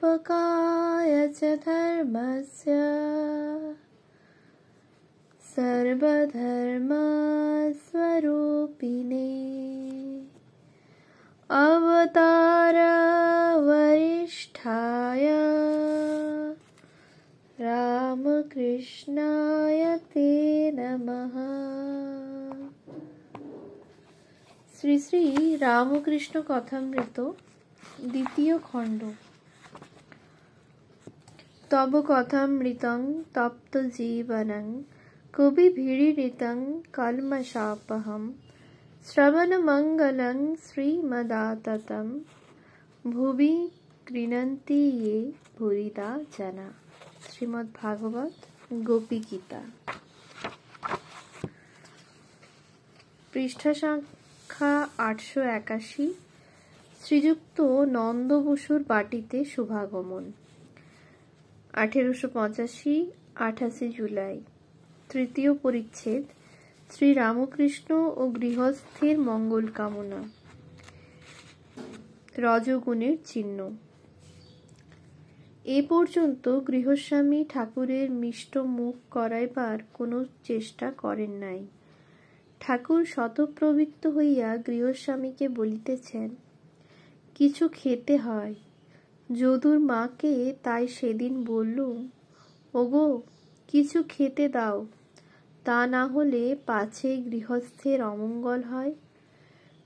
संस्थापकाय च धर्मस्य सर्वधर्मस्वरूपिणे अवतार वरिष्ठाय रामकृष्णाय ते नमः। শ্রী শ্রী রামকৃষ্ণ কথামৃত দ্বিতীয় খণ্ড। তব কথামৃতং তপ্ত জীবনং কবিভিড়িতং কলমশাপহম শ্রবণমঙ্গলং শ্রীমদাততম ভুবি গৃণন্তি ये ভুরিদা জনা। শ্রীমদ্ ভাগবত গোপী গীতা, পৃষ্ঠা সংখ্যা 881। শ্রীযুক্ত নন্দ বসুর বাটিতে শুভাগমন। 1885 জুলাই। তৃতীয় পরিচ্ছেদ। শ্রী রামকৃষ্ণ ও গৃহস্থের মঙ্গল কামনা। রজগুণের চিহ্ন। এ পর্যন্ত গৃহস্বামী ঠাকুরের মিষ্ট মুখ করাইবার কোনো চেষ্টা করেন নাই। ঠাকুর শতপ্রবৃত্ত হইয়া গৃহস্বামীকে বলিতেছেন, কিছু খেতে হয়। যদুর মাকে তাই সেদিন বললুম, ওগো কিছু খেতে দাও, তা না হলে পাছে গৃহস্থের অমঙ্গল হয়।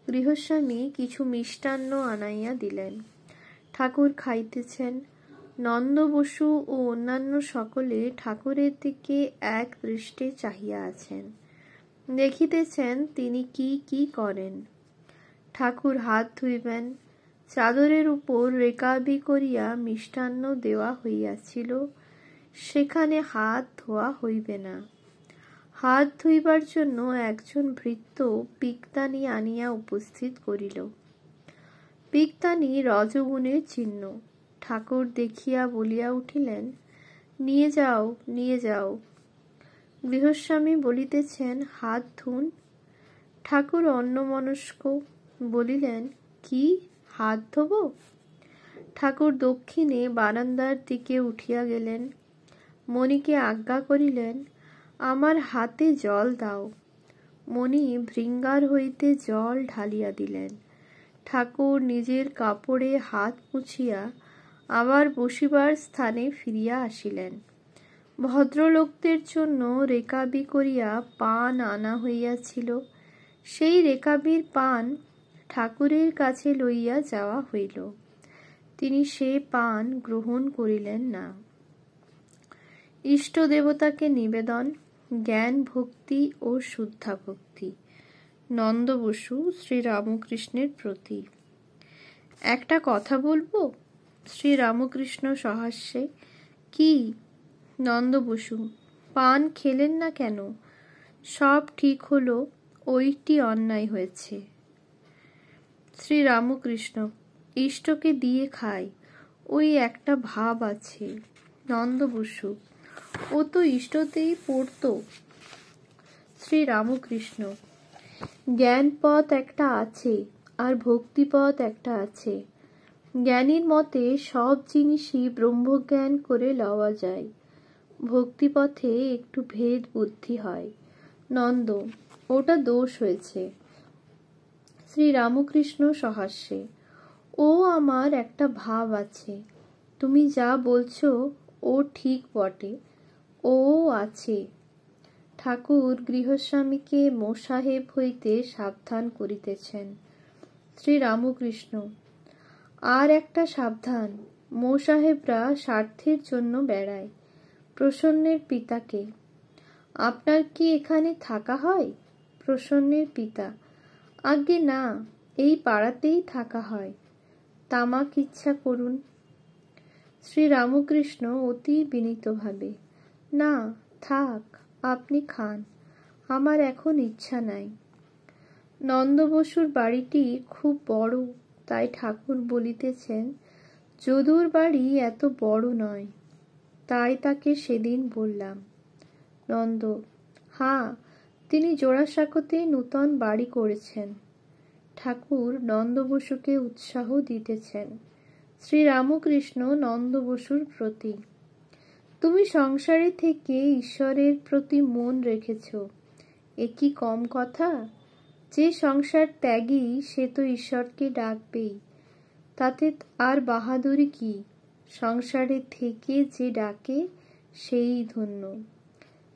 গৃহস্বামী কিছু মিষ্টান্ন আনাইয়া দিলেন। ঠাকুর খাইতেছেন। নন্দ বসু ও অন্যান্য সকলে ঠাকুরের দিকে এক দৃষ্টে চাহিয়া আছেন। দেখিতেছেন তিনি কি কি করেন। ঠাকুর হাত ধুইবেন। চাদরের উপর রেকাবি করিয়া মিষ্টান্ন দেওয়া হইয়াছিল, সেখানে হাত ধোয়া হইবে না। হাত ধুইবার জন্য একজন ভৃত্য পিকদানি আনিয়া উপস্থিত করিল। পিকদানি রজগুণের চিহ্ন। ঠাকুর দেখিয়া বলিয়া উঠিলেন, নিয়ে যাও, নিয়ে যাও। গৃহস্বামী বলিতেছেন, হাত ধুন। ঠাকুর অন্যমনস্ক বলিলেন, কি হাত ধোব? ঠাকুর দক্ষিণে বারান্দার দিকে উঠিয়া গেলেন। মণিকে আজ্ঞা করিলেন, আমার হাতে জল দাও। মণি ভৃঙ্গার হইতে জল ঢালিয়া দিলেন। ঠাকুর নিজের কাপড়ে হাত মুছিয়া আবার বসিবার স্থানে ফিরিয়া আসিলেন। ভদ্রলোকদের জন্য রেকাবি করিয়া পান আনা হইয়াছিল। সেই রেকাবির পান ঠাকুরের কাছে লইয়া যাওয়া হইল। তিনি সে পান গ্রহণ করিলেন না। ইষ্ট দেবতাকে নিবেদন, জ্ঞান ভক্তি ও শুদ্ধা ভক্তি। নন্দ বসু শ্রী রামকৃষ্ণের প্রতি। একটা কথা বলবো? শ্রী রামকৃষ্ণ সহাস্যে, কি? নন্দ বসু, পান খেলেন না কেন? সব ঠিক হলো, ওইটি অন্যায় হয়েছে। শ্রী রামকৃষ্ণ, ইষ্টকে দিয়ে খাই, ওই একটা ভাব আছে। নন্দ বসু, ও তো ইষ্টতেই পড়ত। শ্রী রামকৃষ্ণ, জ্ঞান পথ একটা আছে আর ভক্তিপথ একটা আছে। জ্ঞানীর মতে সব জিনিসই ব্রহ্মজ্ঞান করে লওয়া যায়। ভক্তিপথে একটু ভেদ বুদ্ধি হয়। নন্দ, ওটা দোষ হয়েছে। শ্রী রামকৃষ্ণ সহাস্যে, ও আমার একটা ভাব আছে। তুমি যা বলছো ও ঠিক বটে, ও আছে। ঠাকুর গৃহস্বামীকে মোসাহেব হইতে সাবধান করিতেছেন। শ্রী রামকৃষ্ণ, আর একটা সাবধান, মোসাহেবরা স্বার্থের জন্য বেড়ায়। প্রসন্নের পিতাকে, আপনার কি এখানে থাকা হয়? প্রসন্নের পিতা, আজ্ঞে না, এই পাড়াতেই থাকা হয়। তামাক ইচ্ছা করুন। শ্রী রামকৃষ্ণ অতি বিনীতভাবে, না থাক, আপনি খান, আমার এখন ইচ্ছা নাই। নন্দ বসুর বাড়িটি খুব বড়, তাই ঠাকুর বলিতেছেন, যদুর বাড়ি এত বড় নয়। তাই তাকে সেদিন বললাম। নন্দ, হ্যাঁ, তিনি জোড়াসাঁকোতে নূতন বাড়ি করেছেন। ঠাকুর নন্দ বসুকে উৎসাহ দিতেছেন। শ্রীরামকৃষ্ণ নন্দ বসুর প্রতি। তুমি সংসারে থেকে ঈশ্বরের প্রতি মন রেখেছ, এ কি কম কথা? যে সংসার ত্যাগী সে তো ঈশ্বরকে ডাকবেই, তাতে আর বাহাদুরি কি? সংসারে থেকে যে ডাকে সেই ধন্য।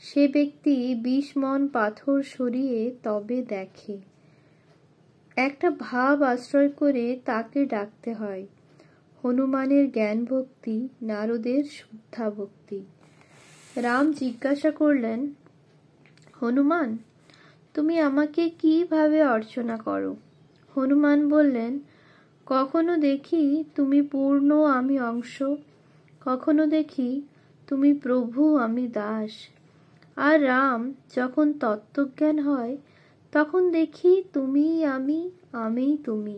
সে ব্যক্তি 20 মণ পাথর সরিয়ে তবে দেখে। একটা ভাব আশ্রয় করে তাকে ডাকতে হয়। হনুমানের জ্ঞান ভক্তি, নারদের শুদ্ধা ভক্তি। রাম জিজ্ঞাসা করলেন, হনুমান, তুমি আমাকে কিভাবে অর্চনা করো? হনুমান বললেন, কখনো দেখি তুমি পূর্ণ, আমি অংশ, কখনো দেখি তুমি প্রভু, আমি দাস। আর রাম যখন তত্ত্বজ্ঞান হয় তখন দেখি তুমি আমি, আমি তুমি।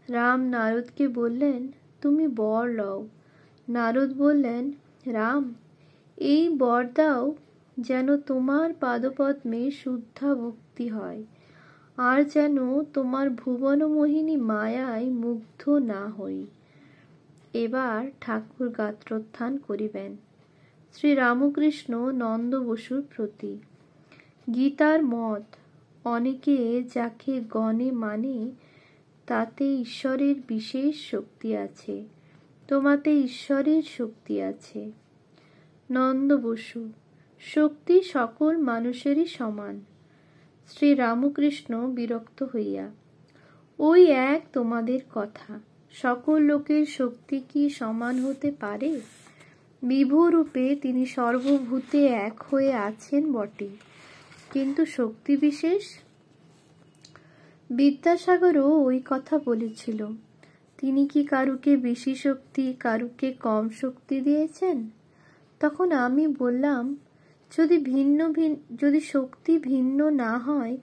রাম নারদকে বললেন, তুমি বর লও। নারদ বললেন, রাম, এই বর দাও যেন তোমার পাদপদ্মে শুদ্ধা ভক্তি হয়, আর যেন তোমার ভুবনমোহিনী মায়ায় মুগ্ধ না হই। এবার ঠাকুর গাত্রোত্থান করিবেন। শ্রীরামকৃষ্ণ নন্দ বসুর প্রতি। গীতার মত, অনেকে যাকে গণে মানে তাতে ঈশ্বরের বিশেষ শক্তি আছে, তোমাতে ঈশ্বরের শক্তি আছে। নন্দ বসু। শক্তি সকল মানুষেরই সমান। শ্রীরামকৃষ্ণ বিরক্ত হইয়া, ওই এক তোমাদের কথা, সকল লোকের শক্তি কি সমান হতে পারে? বিভূরূপে তিনি সর্বভূতে এক হয়ে আছেন বটে, কিন্তু শক্তি বিশেষ। বিদ্যাসাগরও ওই কথা বলেছিল। তিনি কি কারুকে বেশি শক্তি, কারুকে কম শক্তি দিয়েছেন? তখন আমি বললাম, যদি শক্তি ভিন্ন না হয়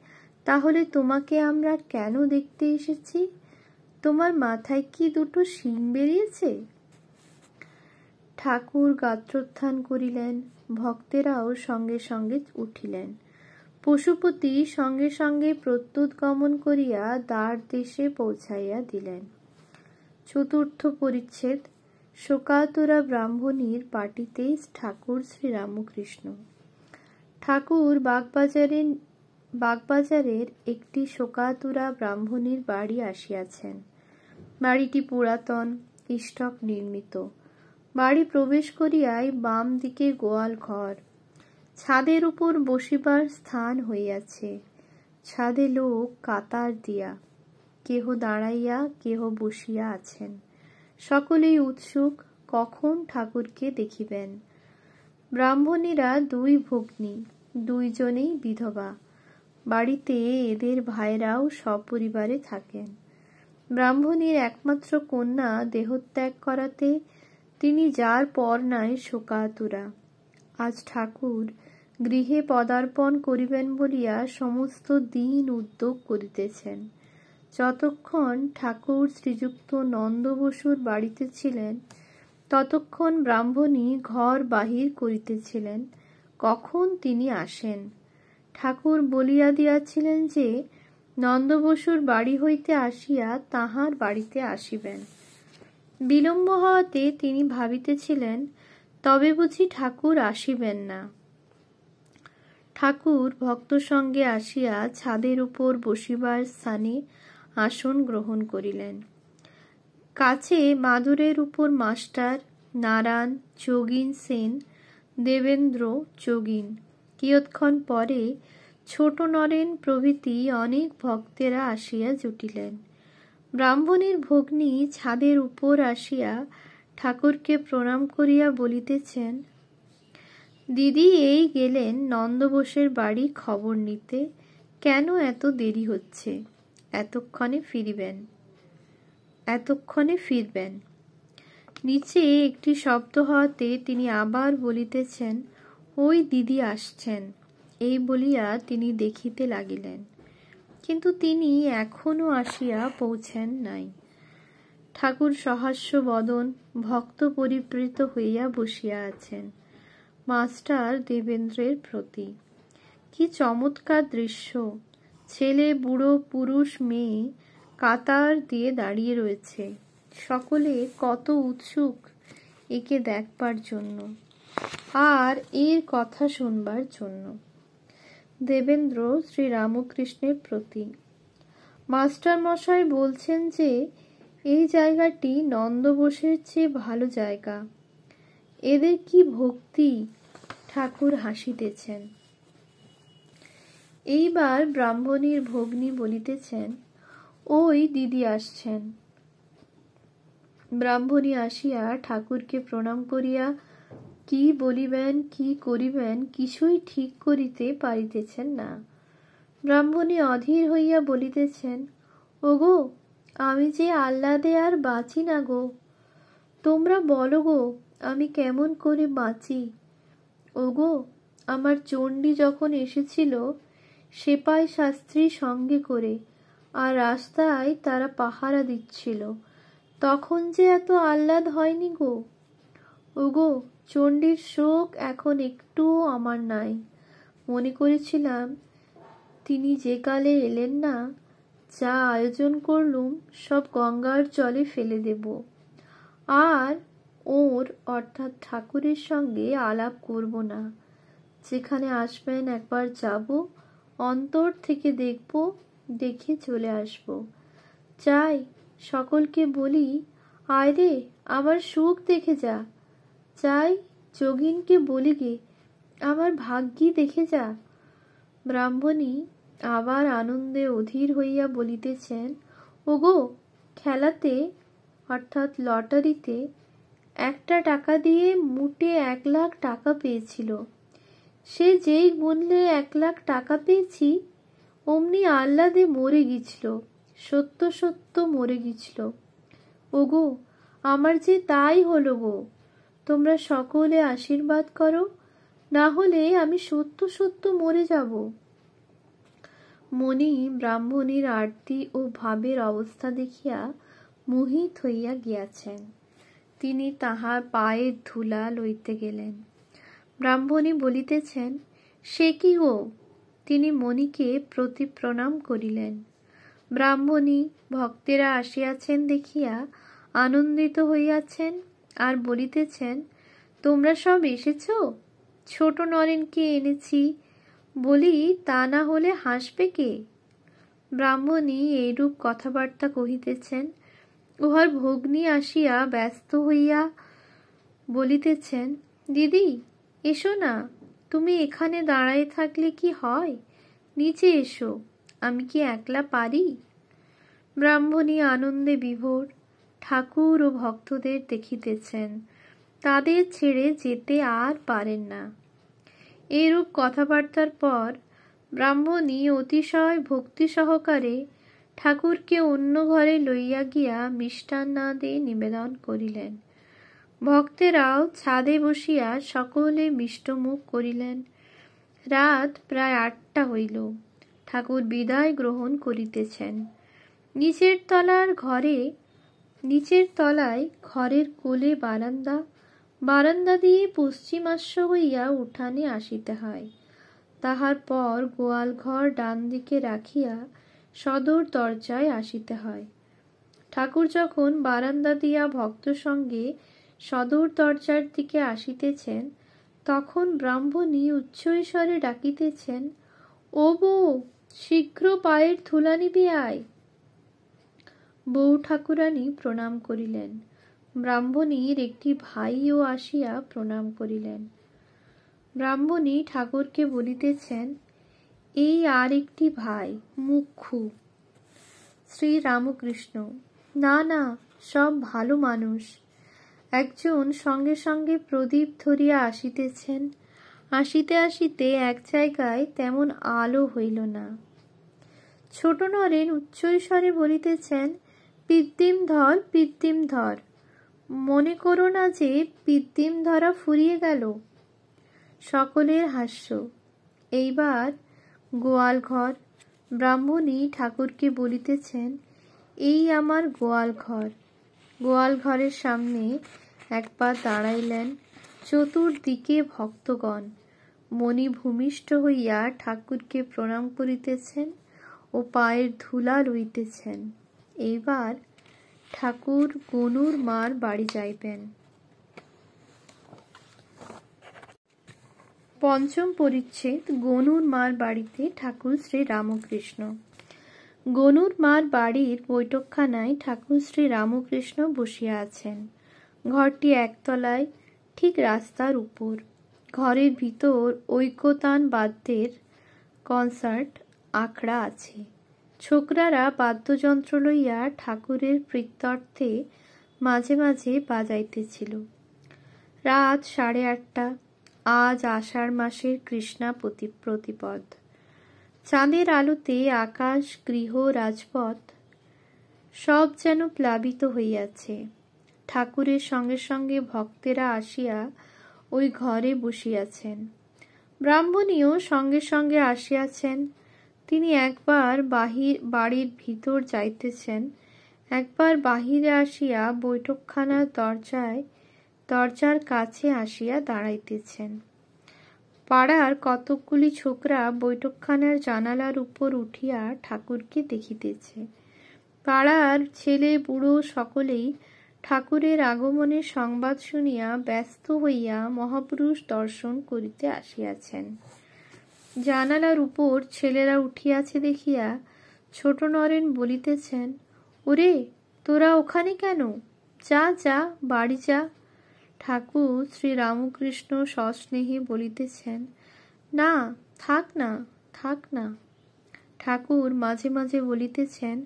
তাহলে তোমাকে আমরা কেন দেখতে এসেছি? তোমার মাথায় কি দুটো শিং বেরিয়েছে? ঠাকুর গাত্রোত্থান করিলেন, ভক্তেরাও সঙ্গে সঙ্গে উঠিলেন। পশুপতি সঙ্গে সঙ্গে প্রত্যুৎ গমন করিয়া দ্বার দেশে পৌঁছাইয়া দিলেন। চতুর্থ পরিচ্ছেদ। শোকাতুরা ব্রাহ্মণীর পাটিতে ঠাকুর শ্রীরামকৃষ্ণ। ঠাকুর বাগবাজারের একটি শোকাতুরা ব্রাহ্মণীর বাড়ি আসিয়াছেন। বাড়িটি পুরাতন, ইষ্টক নির্মিত। বাড়ি প্রবেশ করিয়াই বাম দিকে গোয়াল ঘর। ছাদের উপর বসিবার স্থান হইয়াছে। ছাদে লোক কাতার দিয়া, কেহ দাঁড়াইয়া, কেহ বসিয়া আছেন। সকলেই উৎসুক কখন ঠাকুরকে দেখিবেন। ব্রাহ্মণীরা 2 ভগ্নী, 2 জনেই বিধবা। বাড়িতে এদের ভাইরাও সপরিবারে থাকেন। ব্রাহ্মণীর একমাত্র কন্যা দেহত্যাগ করাতে তিনি যার পর নাই শোকাতুরা। আজ ঠাকুর গৃহে পদার্পণ করিবেন বলিয়া সমস্ত দিন উদ্যোগ করিতেছেন। যতক্ষণ ঠাকুর শ্রীযুক্ত নন্দ বসুর বাড়িতে ছিলেন ততক্ষণ ব্রাহ্মণী ঘর বাহির করিতেছিলেন কখন তিনি আসেন। ঠাকুর বলিয়া দিয়াছিলেন যে নন্দ বসুর বাড়ি হইতে আসিয়া তাহার বাড়িতে আসিবেন। বিলম্ব হওয়াতে তিনি ভাবিতেছিলেন তবে বুঝি ঠাকুর আসিবেন না। ঠাকুর ভক্ত সঙ্গে আসিয়া ছাদের উপর বসিবার স্থানে আসন গ্রহণ করিলেন। কাছে মাদুরের উপর মাস্টার, নারায়ণ, যোগীন সেন, দেবেন্দ্র, যোগীন। কিয়ৎক্ষণ পরে ছোট নরেন প্রভৃতি অনেক ভক্তেরা আসিয়া জুটিলেন। ব্রাহ্মণীর ভগ্নী ছাদের উপর আসিয়া ঠাকুরকে প্রণাম করিয়া বলিতেছেন, দিদি এই গেলেন নন্দ বোসের বাড়ি খবর নিতে, কেন এত দেরি হচ্ছে? এতক্ষণে ফিরবেন। নিচে একটি শব্দ হওয়াতে তিনি আবার বলিতেছেন, ওই দিদি আসছেন। এই বলিয়া তিনি দেখিতে লাগিলেন, কিন্তু তিনি এখনো আসিয়া পৌঁছেন নাই। ঠাকুর সহাস্য বদন, ভক্ত পরিবৃত হইয়া বসিয়া আছেন। মাস্টার দেবেন্দ্রের প্রতি। কি চমৎকার দৃশ্য! ছেলে, বুড়ো, পুরুষ, মেয়ে কাতার দিয়ে দাঁড়িয়ে রয়েছে। সকলে কত উৎসুক একে দেখবার জন্য আর এর কথা শুনবার জন্য। দেবেন্দ্র শ্রী রামকৃষ্ণের প্রতি। মাস্টার মশাই বলছেন যে এই জায়গাটি নন্দবোসের চেয়ে ভালো জায়গা। এদের কি ভক্তি! ঠাকুর হাসিতেছেন। এইবার ব্রাহ্মণীর ভগ্নী বলিতেছেন, ওই দিদি আসছেন। ব্রাহ্মণী আসিয়া ঠাকুরকে প্রণাম করিয়া কি বলিবেন কি করিবেন কিছুই ঠিক করিতে পারিতেছেন না। ব্রাহ্মণী অধীর হইয়া বলিতেছেন, ওগো, আমি যে আহ্লাদে আর বাঁচি না গো। তোমরা বলো গো, আমি কেমন করে বাঁচি। ওগো, আমার চণ্ডী যখন এসেছিল সেপাই শাস্ত্রী সঙ্গে করে, আর রাস্তায় তারা পাহারা দিচ্ছিল, তখন যে এত আহ্লাদ হয়নি গো। ওগো, চণ্ডীর শোক এখন একটুও আমার নাই। মনে করেছিলাম তিনি যে কালে এলেন না, যা আয়োজন করলুম সব গঙ্গার জলে ফেলে দেব, আর ওর অর্থাৎ ঠাকুরের সঙ্গে আলাপ করব না। যেখানে আসবেন একবার যাব, অন্তর থেকে দেখব, দেখে চলে আসব। চাই সকলকে বলি, আয় রে আমার সুখ দেখে যা। চাই যোগিনকে বলি গে, আমার ভাগ্যি দেখে যা। ব্রাহ্মণী আবার আনন্দে অধীর হইয়া বলিতেছেন, ওগো, খেলাতে অর্থাৎ লটারিতে একটা টাকা দিয়ে মুটে 1 লাখ টাকা পেয়েছিল। সে যেই গুনলে 1 লাখ টাকা পেয়েছি, অমনি আহ্লাদে মরে গিয়েছিল, সত্য সত্য মরে গিয়েছিল। ওগো, আমার যে তাই হলো গো। তোমরা সকলে আশীর্বাদ করো, না হলে আমি সত্য সত্য মরে যাব। মণি ব্রাহ্মণীর আরতি ও ভাবের অবস্থা দেখিয়া মোহিত হইয়া গিয়াছেন। তিনি তাহার পায়ের ধুলা লইতে গেলেন। ব্রাহ্মণী বলিতেছেন, সে কি গো? তিনি মণিকে প্রতি প্রণাম করিলেন। ব্রাহ্মণী ভক্তেরা আসিয়াছেন দেখিয়া আনন্দিত হইয়াছেন, আর বলিতেছেন, তোমরা সব এসেছ? ছোট নরেনকে এনেছি বলি, তা না হলে হাসবে কে? ব্রাহ্মণী এইরূপ কথাবার্তা কহিতেছেন। উহার ভগ্নী আসিয়া ব্যস্ত হইয়া বলিতেছেন, দিদি এসো না, তুমি এখানে দাঁড়ায় থাকলে কি হয়? নিচে এসো, আমি কি একলা পারি? ব্রাহ্মণী আনন্দে বিভোর, ঠাকুর ও ভক্তদের দেখিতেছেন, তাদের ছেড়ে যেতে আর পারেন না। এইরূপ কথাবার্তার পর ব্রাহ্মণী অতিশয় ভক্তি সহকারে ঠাকুরকে অন্য ঘরে লইয়া গিয়া মিষ্টান্নাদি নিবেদন করিলেন। ভক্তেরাও ছাদে বসিয়া সকলে মিষ্টমুখ করিলেন। রাত প্রায় 8টা হইল। ঠাকুর বিদায় গ্রহণ করিতেছেন। নিচের তলায় ঘরের কোলে বারান্দা, বারান্দা দিয়ে পশ্চিমাস্য হইয়া উঠানে আসিতে হয়। তাহার পর গোয়াল ঘর ডান দিকে রাখিয়া সদর দরজায় আসিতে হয়। ঠাকুর যখন বারান্দা দিয়া ভক্ত সঙ্গে সদর দরজার দিকে আসিতেছেন, তখন ব্রাহ্মণী উচ্চৈস্বরে ডাকিতেছেন, ও বউ, শীঘ্র পায়ের ধুলা নিবি আয়। বউ ঠাকুরানী প্রণাম করিলেন। ব্রাহ্মণীর একটি ভাইও আসিয়া প্রণাম করিলেন। ব্রাহ্মণী ঠাকুরকে বলিতেছেন, এই আর একটি ভাই, মুখ্যু। শ্রী রামকৃষ্ণ, না না, সব ভালো মানুষ। একজন সঙ্গে সঙ্গে প্রদীপ ধরিয়া আসিতেছেন। আসিতে আসিতে এক জায়গায় তেমন আলো হইল না। ছোট নরেন উচ্চৈস্বরে বলিতেছেন, পিত্তিম ধর, পিত্তিম ধর। মনে করো না যে পিত্তিম ধরা ফুরিয়ে গেল। সকলের হাস্য। এইবার গোয়াল ঘর। ব্রাহ্মণী ঠাকুরকে বলিতেছেন, এই আমার গোয়াল ঘর। গোয়াল ঘরের সামনে একবার দাঁড়াইলেন। চতুর্দিকে ভক্তগণ। মণি ভূমিষ্ঠ হইয়া ঠাকুরকে প্রণাম করিতেছেন ও পায়ের ধুলা লইতেছেন। এইবার ঠাকুর গনুর মার বাড়ি যাইবেন। পঞ্চম পরিচ্ছেদ। গনুর মার বাড়িতে ঠাকুর শ্রী রামকৃষ্ণ। গনুর মার বাড়ির বৈঠকখানায় ঠাকুর শ্রী রামকৃষ্ণ বসিয়া আছেন। ঘরটি একতলায়, ঠিক রাস্তার উপর। ঘরের ভিতর ঐকতান বাদ্যের কনসার্ট আখড়া আছে। ছোকরারা বাদ্যযন্ত্র লইয়া ঠাকুরের প্রীত্যর্থে মাঝে মাঝে বাজাইতেছিল। রাত 8:30। আজ আষাঢ় মাসের কৃষ্ণা প্রতিপদ। চাঁদের আলোতে আকাশ, গৃহ, রাজপথ সব যেন প্লাবিত হইয়াছে। ঠাকুরের সঙ্গে সঙ্গে ভক্তেরা আসিয়া ওই ঘরে বসিয়াছেন। ব্রাহ্মণীও সঙ্গে সঙ্গে আসিয়াছেন। তিনি একবার বাড়ির ভিতর যাইতেছেন, একবার বাহিরে আসিয়া বৈঠকখানার দরজার কাছে আসিয়া দাঁড়াইতেছেন। পাড়ার কতকগুলি ছোকরা বৈঠকখানার জানালার উপর উঠিয়া ঠাকুরকে দেখিতেছে। পাড়ার ছেলে বুড়ো সকলেই ঠাকুরের আগমনের সংবাদ শুনিয়া ব্যস্ত হইয়া মহাপুরুষ দর্শন করিতে আসিয়াছেন। জানালার উপর ছেলেরা উঠিয়াছে দেখিয়া ছোট নরেন বলিতেছেন, ওরে, তোরা ওখানে কেন? যা যা, বাড়ি যা। ঠাকুর শ্রী রামকৃষ্ণ সস্নেহে বলিতেছেন, না, থাক না, থাক না। ঠাকুর মাঝে মাঝে বলিতেছেন,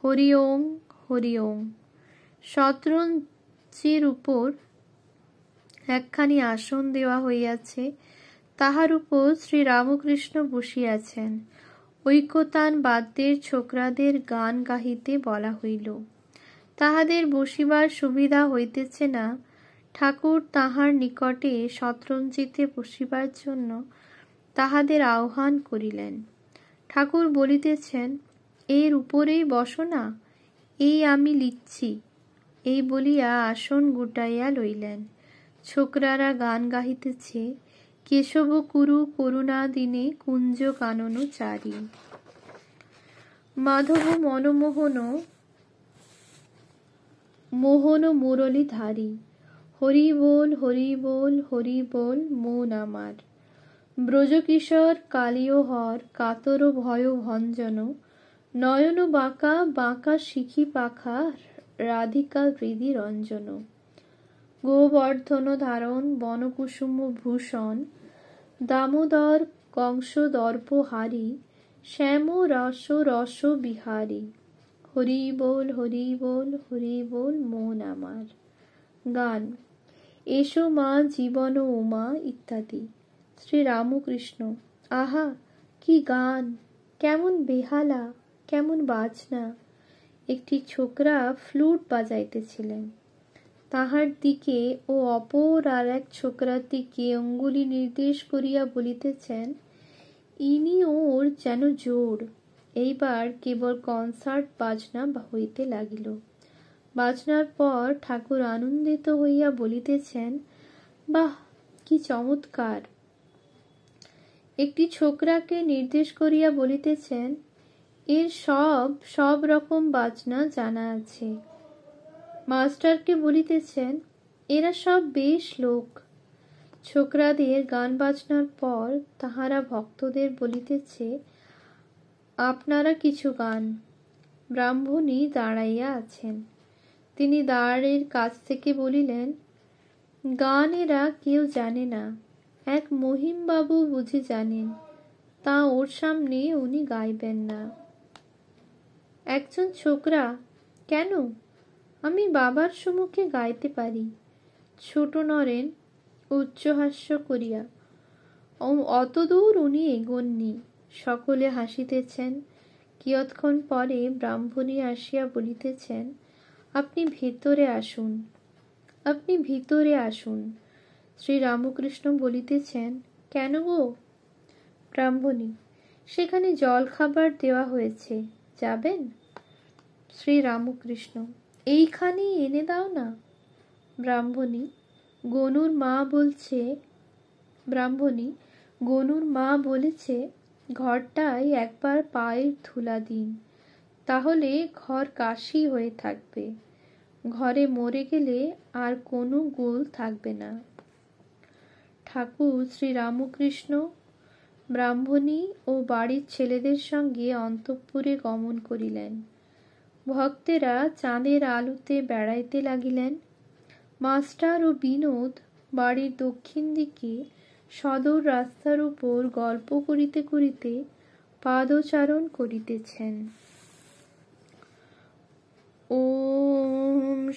হরি ওং, হরি ওং। শতরঞ্চির উপর একখানি আসন দেওয়া হইয়াছে, তাহার উপর শ্রী রামকৃষ্ণ বসিয়াছেন। ঐকতান বাদ্যের ছোকরাদের গান গাহিতে বলা হইল। তাহাদের বসিবার সুবিধা হইতেছে না। ঠাকুর তাহার নিকটে শতরঞ্চিতে বসিবার জন্য তাহাদের আহ্বান করিলেন। ঠাকুর বলিতেছেন, এর উপরেই বসো না, এই আমি লিখছি। এই বলিয়া আসন গুটাইয়া লইলেন। ছোকরারা গান গাহিতেছে, কেশব কুরু করুণা দিনে কুঞ্জ কানন চারি, মাধব মনমোহন মোহন মুরলী ধারী, হরি বল, হরি বল, হরি বল মন আমার। ব্রজকিশোর কালীয় হর, কাতর ভয় ভঞ্জন, নয়ন বাঁকা বাঁকা শিখি পাখা, রাধিকা হৃদি রঞ্জন। গোবর্ধন ধারণ বনকুসুম ভূষণ, দামোদর কংস দর্পহারি, শ্যাম রস রস বিহারী, হরি বল, হরি বল, হরি বল মন আমার। গান এসো মা জীবন উমা ইত্যাদি। শ্রী রামকৃষ্ণ, আহা কি গান, কেমন বেহালা, কেমন বাজনা। একটি ছোকরা ফ্লুট বাজাইতেছিলেন। তাহার দিকে ও অপর আর এক ছোকরার দিকে অঙ্গুলি নির্দেশ করিয়া বলিতেছেন, ইনি ওর যেন জোর। এইবার কেবল কনসার্ট বাজনা হইতে লাগিল। বাজনার পর ঠাকুর আনন্দিত হইয়া বলিতেছেন, বাহ, কি চমৎকার। একটি ছোকরাকে নির্দেশ করিয়া বলিতেছেন, এর সব রকম বাজনা জানা আছে। মাস্টারকে বলিতেছেন, এরা সব বেশ লোক। ছোকরাদের গান বাজনার পর তাহারা ভক্তদের বলিতেছে, আপনারা কিছু গান। ব্রাহ্মণী দাঁড়াইয়া আছেন। তিনি দ্বারের কাছ থেকে বলিলেন, গান এরা কেউ জানে না, এক মহিমবাবু বুঝি জানেন, তা ওর সামনে উনি গাইবেন না। একজন ছোকরা, কেন? আমি বাবার সম্মুখে গাইতে পারি। ছোট নরেন উচ্চহাস্য করিয়া, অতদূর উনি এগোননি। সকলে হাসিতেছেন। কিয়ৎক্ষণ পরে ব্রাহ্মণী আসিয়া বলিতেছেন, আপনি ভিতরে আসুন, আপনি ভিতরে আসুন। শ্রী রামকৃষ্ণ বলিতেছেন, কেন গো? ব্রাহ্মণী, সেখানে জল খাবার দেওয়া হয়েছে, যাবেন? শ্রী রামকৃষ্ণ, এইখানেই এনে দাও না। ব্রাহ্মণী, গনুর মা বলেছে ঘরটায় একবার পায়ের ধুলা দিন, তাহলে ঘর কাশি হয়ে থাকবে। ঘরে মরে গেলে আর কোনো গোল থাকবে না। ঠাকুর শ্রী রামকৃষ্ণ ব্রাহ্মণী ও বাড়ির ছেলেদের সঙ্গে অন্তঃপুরে গমন করিলেন। ভক্তেরা চাঁদের আলোতে বেড়াইতে লাগিলেন। মাস্টার ও বিনোদ বাড়ির দক্ষিণ দিকে সদর রাস্তার উপর গল্প করিতে করিতে পাদচারণ করিতেছেন। ওম